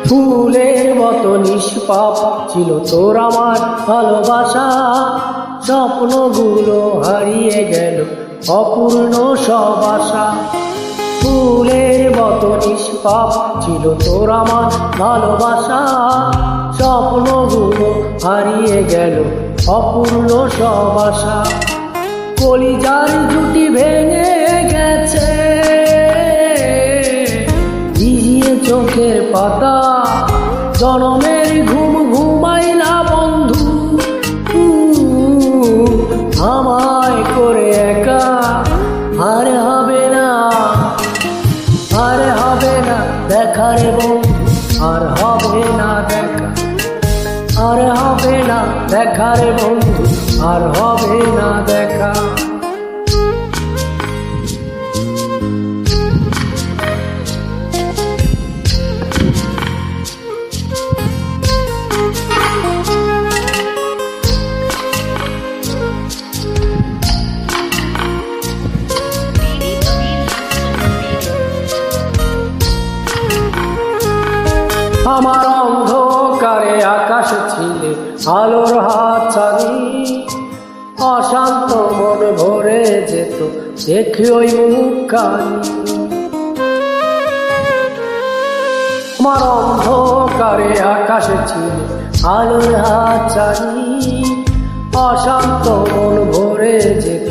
ফুলের মতো নিষ্পাপ ছিল তোর আমার ভালোবাসা, স্বপ্নগুলো হারিয়ে গেল অপূর্ণ সব আশা। ফুলের মতো নিষ্পাপ ছিল তোর আমার ভালোবাসা, স্বপ্নগুলো হারিয়ে গেল অপূর্ণ সব আশা। কলিজার জুটি ভেঙে গেছে, ভিজিয়ে চোখের পাতা, জনমের ঘুম ঘুমাই না বন্ধু, আমায় করে একা। আর হবে না, আর হবে না দেখা রে বন্ধু, আর হবে না দেখা, আর হবে না দেখা রে বন্ধু, আর হবে না দেখা। আমার অন্ধকারে আকাশ ছিলে আলোর হাতছানি, অশান্ত মন ভরে যেত দেখি ওই মুখখানি। আমার অন্ধকারে আকাশ ছিলে আলোর হাতছানি, অশান্ত মন ভরে যেত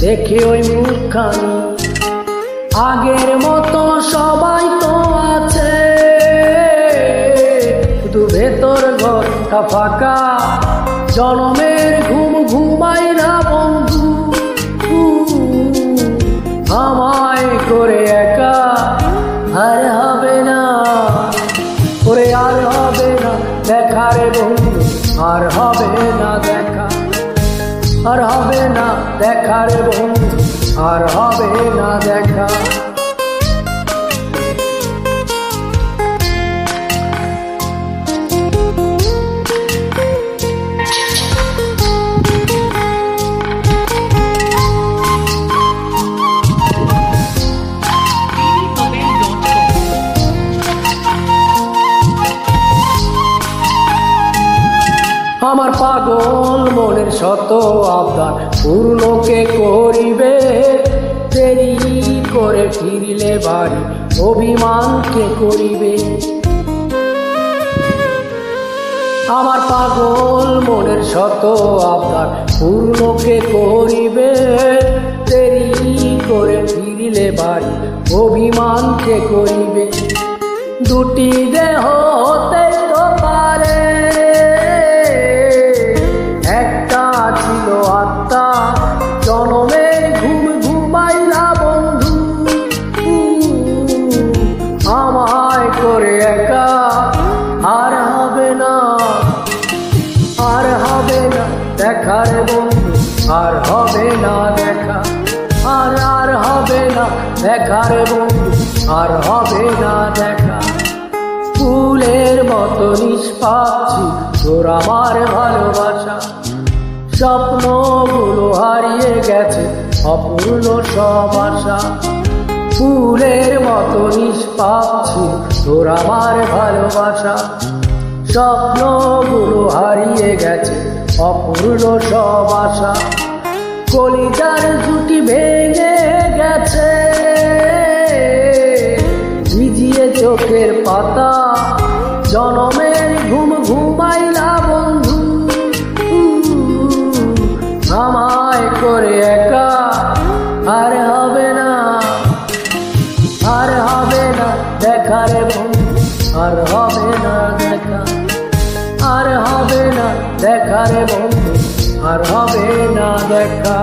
দেখি ওই মুখখানি। আগের মতো সবাই তো আছে, শুধু ভেতর ঘরটা ফাঁকা, জনমের ঘুম ঘুমাই না বন্ধু, আমায় করে একা। আর হবে না, ওরে আর হবে না দেখা রে বন্ধু, আর হবে না দেখা, আর হবে না দেখা রে বন্ধু, আর হবে না দেখা। আমার পাগল মনের শত আবদার পূর্ণকে করিবে, দেরি করে ফিরিলে বাড়ি অভিমানকে করিবে। আমার পাগল মনের শত আবদার পূর্ণকে করিবে, দেরি করে ফিরিলে বাড়ি অভিমানকে করিবে। দুটি দেহ হতে তো পারে, একটা ছিল আত্মা, জনমের ঘুম ঘুমাই না বন্ধু, আমায় করে একা। আর হবে না, আর হবে না দেখা রে বন্ধু, আর হবে না দেখা, আর হবে না দেখা রে বন্ধু, আর হবে না দেখা। ফুলের মতো নিষ্পাপ ছিল তোর আমার ভালোবাসা, স্বপ্নগুলো হারিয়ে গেছে অপূর্ণ সব আশা। ফুলের মতো নিষ্পাপ ছিল তোর আমার ভালোবাসা, স্বপ্নগুলো হারিয়ে গেছে অপূর্ণ সব আশা। কলিজার জুটি ভেঙে গেছে, ভিজিয়ে চোখের পাতা, জনমের ঘুম ঘুমাই না বন্ধু, আমায় করে একা। আর হবে না, আর হবে না দেখা রে বন্ধু, আর হবে না দেখা, আর হবে না দেখা রে বন্ধু, আর হবে না দেখা।